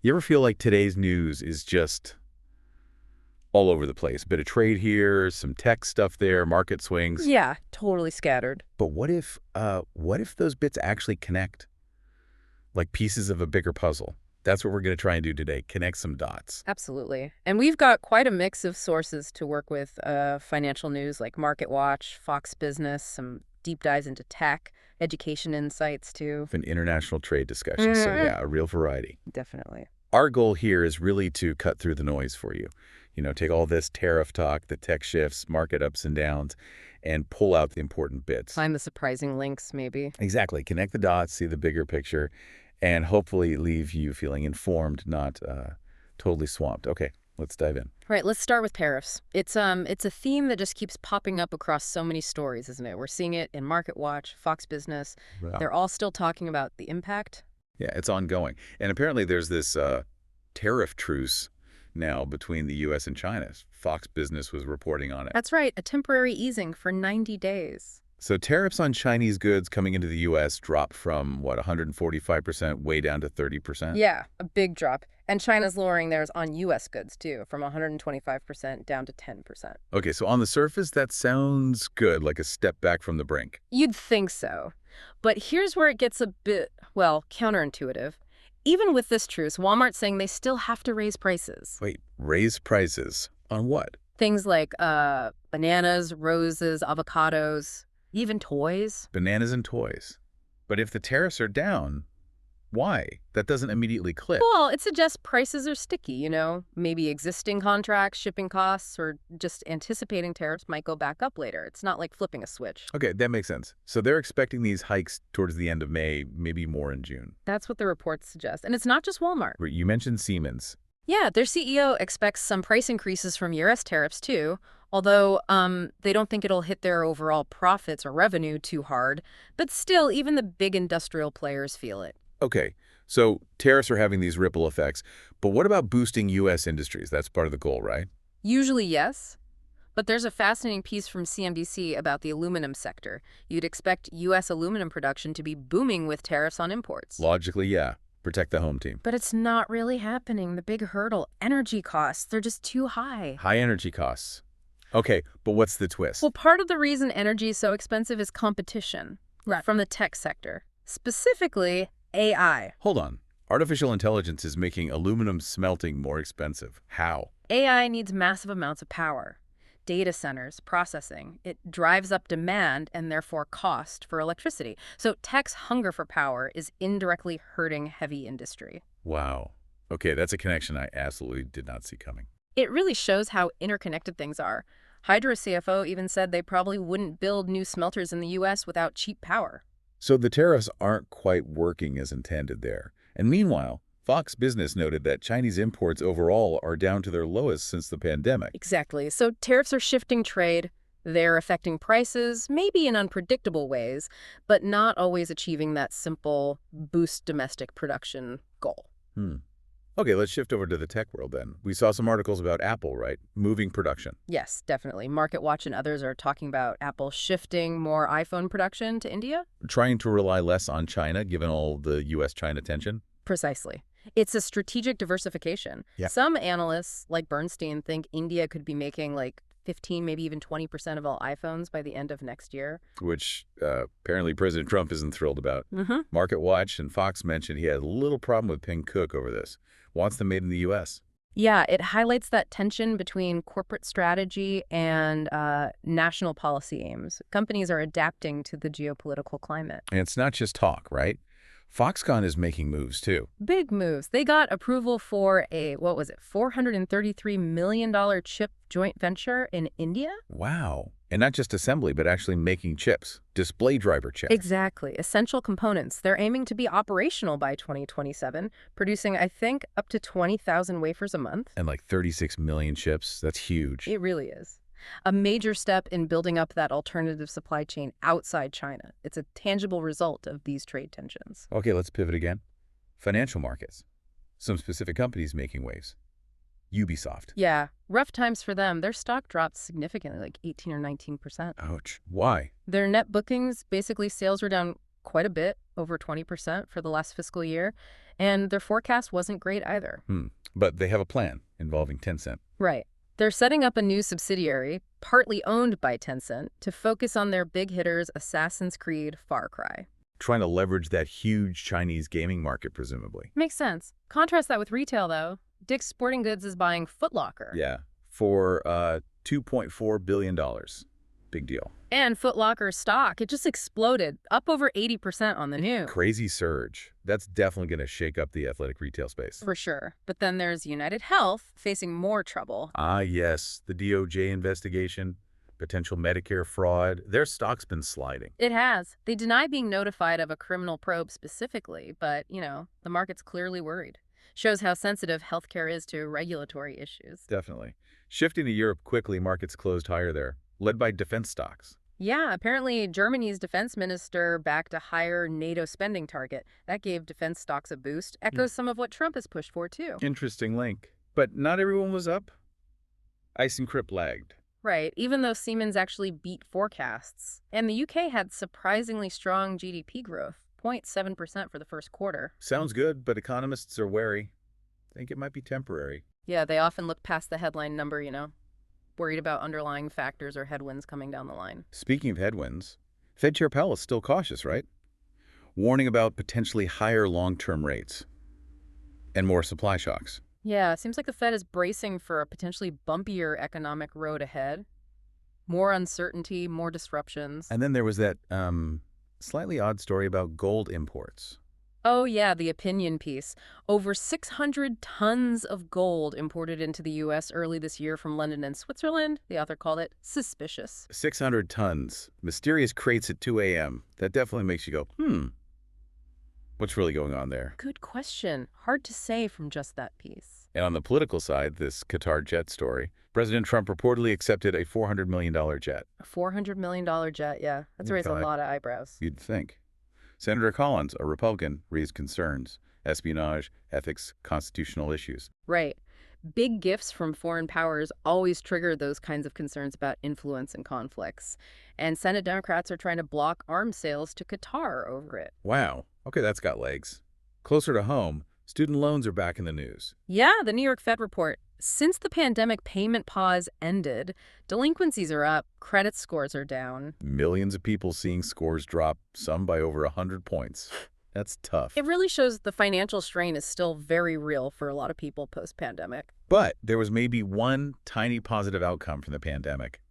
You ever feel like today's news is just all over the place? A bit of trade here, some tech stuff there, market swings. Yeah, totally scattered. But what if those bits actually connect, like pieces of a bigger puzzle? That's what we're going to try and do today, connect some dots. Absolutely. And we've got quite a mix of sources to work with financial news like MarketWatch, Fox Business, some deep dives into tech, education insights too. And international trade discussions, so yeah, a real variety. Definitely. Our goal here is really to cut through the noise for you. Take all this tariff talk, the tech shifts, market ups and downs, and pull out the important bits. Find the surprising links, maybe. Exactly. Connect the dots, see the bigger picture, and hopefully leave you feeling informed, not totally swamped. Okay, let's dive in. All right, let's start with tariffs. It's a theme that just keeps popping up across so many stories, isn't it? We're seeing it in MarketWatch, Fox Business. Yeah. They're all still talking about the impact. Yeah, it's ongoing. And apparently there's this tariff truce now between the U.S. and China. Fox Business was reporting on it. That's right, a temporary easing for 90 days. So tariffs on Chinese goods coming into the U.S. dropped from, 145% way down to 30%? Yeah, a big drop. And China's lowering theirs on U.S. goods, too, from 125% down to 10%. Okay, so on the surface, that sounds good, like a step back from the brink. You'd think so. But here's where it gets a bit, well, counterintuitive. Even with this truce, Walmart's saying they still have to raise prices. Wait, raise prices on what? Things like bananas, roses, avocados, even toys. Bananas and toys. But if the tariffs are down, why? That doesn't immediately click. Well, it suggests prices are sticky, maybe existing contracts, shipping costs, or just anticipating tariffs might go back up later. It's not like flipping a switch. Okay, that makes sense. So they're expecting these hikes towards the end of May, maybe more in June. That's what the reports suggest. And it's not just Walmart. You mentioned Siemens. Yeah, their CEO expects some price increases from U.S. tariffs, too, although they don't think it'll hit their overall profits or revenue too hard. But still, even the big industrial players feel it. Okay, so tariffs are having these ripple effects, but what about boosting U.S. industries? That's part of the goal, right? Usually, yes. But there's a fascinating piece from CNBC about the aluminum sector. You'd expect U.S. aluminum production to be booming with tariffs on imports. Logically, yeah. Protect the home team. But it's not really happening. The big hurdle, energy costs, they're just too high. High energy costs. Okay, but what's the twist? Well, part of the reason energy is so expensive is competition from the tech sector, specifically AI. Hold on. Artificial intelligence is making aluminum smelting more expensive. How? AI needs massive amounts of power. Data centers, processing. It drives up demand and therefore cost for electricity. So tech's hunger for power is indirectly hurting heavy industry. Wow. Okay, that's a connection I absolutely did not see coming. It really shows how interconnected things are. Hydra CFO even said they probably wouldn't build new smelters in the U.S. without cheap power. So the tariffs aren't quite working as intended there. And meanwhile, Fox Business noted that Chinese imports overall are down to their lowest since the pandemic. Exactly. So tariffs are shifting trade. They're affecting prices, maybe in unpredictable ways, but not always achieving that simple boost domestic production goal. Okay, let's shift over to the tech world then. We saw some articles about Apple, right? Moving production. Yes, definitely. MarketWatch and others are talking about Apple shifting more iPhone production to India. Trying to rely less on China, given all the U.S.-China tension. Precisely. It's a strategic diversification. Yeah. Some analysts, like Bernstein, think India could be making like 15, maybe even 20% of all iPhones by the end of next year. Which apparently President Trump isn't thrilled about. Mm-hmm. MarketWatch and Fox mentioned he had a little problem with Ping Cook over this. Wants them made in the U.S. Yeah, it highlights that tension between corporate strategy and national policy aims. Companies are adapting to the geopolitical climate. And it's not just talk, right? Foxconn is making moves, too. Big moves. They got approval for a, $433 million chip joint venture in India? Wow. And not just assembly, but actually making chips. Display driver chips. Exactly. Essential components. They're aiming to be operational by 2027, producing, I think, up to 20,000 wafers a month. And like 36 million chips. That's huge. It really is. A major step in building up that alternative supply chain outside China. It's a tangible result of these trade tensions. Okay, let's pivot again. Financial markets. Some specific companies making waves. Ubisoft. Yeah, rough times for them. Their stock dropped significantly, like 18 or 19%. Ouch. Why? Their net bookings, basically sales were down quite a bit, over 20% for the last fiscal year, and their forecast wasn't great either. But they have a plan involving Tencent. Right. They're setting up a new subsidiary, partly owned by Tencent, to focus on their big hitters Assassin's Creed, Far Cry. Trying to leverage that huge Chinese gaming market, presumably. Makes sense. Contrast that with retail, though. Dick's Sporting Goods is buying Foot Locker. Yeah, for $2.4 billion. Big deal. And Foot Locker's stock, it just exploded, up over 80% on the news. Crazy surge. That's definitely going to shake up the athletic retail space. For sure. But then there's United Health facing more trouble. Ah, yes, the DOJ investigation, potential Medicare fraud. Their stock's been sliding. It has. They deny being notified of a criminal probe specifically, but, the market's clearly worried. Shows how sensitive healthcare is to regulatory issues. Definitely. Shifting to Europe quickly, markets closed higher there, led by defense stocks. Yeah, apparently Germany's defense minister backed a higher NATO spending target. That gave defense stocks a boost. Echoes some of what Trump has pushed for, too. Interesting link. But not everyone was up. IceNcrypt lagged. Right, even though Siemens actually beat forecasts. And the UK had surprisingly strong GDP growth, 0.7% for the first quarter. Sounds good, but economists are wary. Think it might be temporary. Yeah, they often look past the headline number, worried about underlying factors or headwinds coming down the line. Speaking of headwinds, Fed Chair Powell is still cautious, right? Warning about potentially higher long-term rates and more supply shocks. Yeah, it seems like the Fed is bracing for a potentially bumpier economic road ahead. More uncertainty, more disruptions. And then there was that slightly odd story about gold imports. Oh, yeah, the opinion piece. Over 600 tons of gold imported into the U.S. early this year from London and Switzerland. The author called it suspicious. 600 tons. Mysterious crates at 2 a.m. That definitely makes you go, what's really going on there? Good question. Hard to say from just that piece. And on the political side, this Qatar jet story, President Trump reportedly accepted a $400 million jet. A $400 million jet, yeah. That's raised a lot of eyebrows. You'd think. Senator Collins, a Republican, raised concerns, espionage, ethics, constitutional issues. Right. Big gifts from foreign powers always trigger those kinds of concerns about influence and conflicts. And Senate Democrats are trying to block arms sales to Qatar over it. Wow. Okay, that's got legs. Closer to home, student loans are back in the news. Yeah, the New York Fed report. Since the pandemic payment pause ended, delinquencies are up, credit scores are down. Millions of people seeing scores drop, some by over 100 points. That's tough. It really shows the financial strain is still very real for a lot of people post-pandemic. But there was maybe one tiny positive outcome from the pandemic.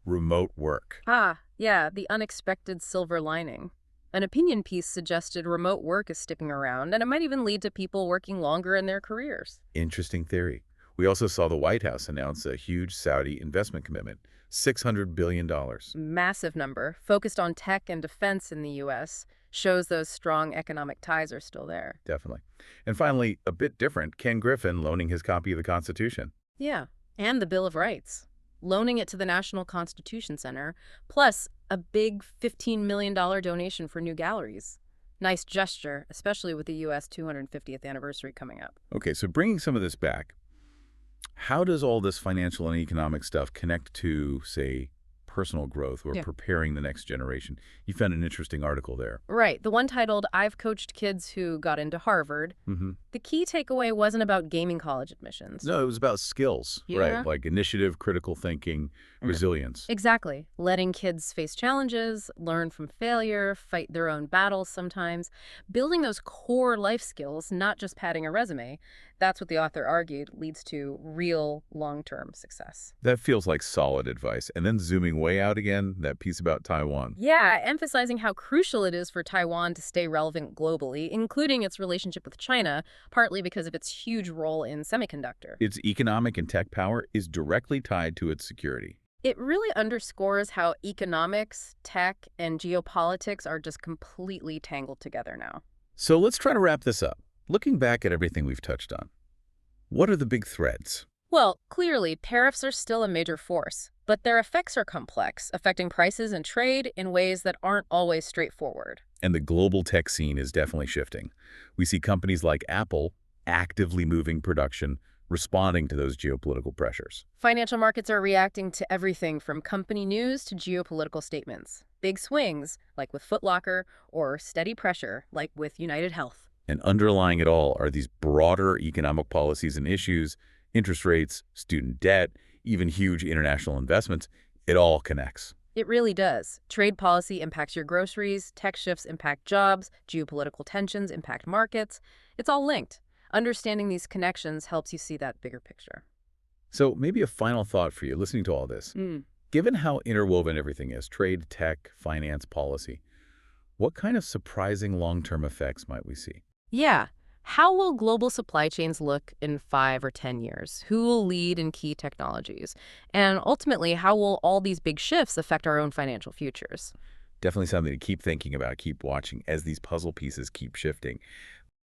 Remote work. Ah, yeah, the unexpected silver lining. An opinion piece suggested remote work is sticking around, and it might even lead to people working longer in their careers. Interesting theory. We also saw the White House announce a huge Saudi investment commitment, $600 billion. Massive number, focused on tech and defense in the U.S., shows those strong economic ties are still there. Definitely. And finally, a bit different, Ken Griffin loaning his copy of the Constitution. Yeah, and the Bill of Rights. Loaning it to the National Constitution Center, plus a big $15 million donation for new galleries. Nice gesture, especially with the U.S. 250th anniversary coming up. Okay, so bringing some of this back, how does all this financial and economic stuff connect to, say, personal growth or preparing the next generation? You found an interesting article there. Right. The one titled, I've Coached Kids Who Got Into Harvard. The key takeaway wasn't about gaming college admissions. No, it was about skills, right? Like initiative, critical thinking, resilience. Exactly. Letting kids face challenges, learn from failure, fight their own battles sometimes. Building those core life skills, not just padding a resume. That's what the author argued leads to real long-term success. That feels like solid advice. And then zooming way out again, that piece about Taiwan. Yeah, emphasizing how crucial it is for Taiwan to stay relevant globally, including its relationship with China, partly because of its huge role in semiconductor. Its economic and tech power is directly tied to its security. It really underscores how economics, tech, and geopolitics are just completely tangled together now. So let's try to wrap this up. Looking back at everything we've touched on, what are the big threads? Well, clearly, tariffs are still a major force, but their effects are complex, affecting prices and trade in ways that aren't always straightforward. And the global tech scene is definitely shifting. We see companies like Apple actively moving production responding to those geopolitical pressures. Financial markets are reacting to everything from company news to geopolitical statements. Big swings, like with Foot Locker, or steady pressure, like with United Health. And underlying it all are these broader economic policies and issues, interest rates, student debt, even huge international investments. It all connects. It really does. Trade policy impacts your groceries, tech shifts impact jobs, geopolitical tensions impact markets. It's all linked. Understanding these connections helps you see that bigger picture. So maybe a final thought for you listening to all this. Given how interwoven everything is, trade, tech, finance, policy, what kind of surprising long-term effects might we see? Yeah. How will global supply chains look in 5 or 10 years? Who will lead in key technologies? And ultimately, how will all these big shifts affect our own financial futures? Definitely something to keep thinking about, keep watching as these puzzle pieces keep shifting.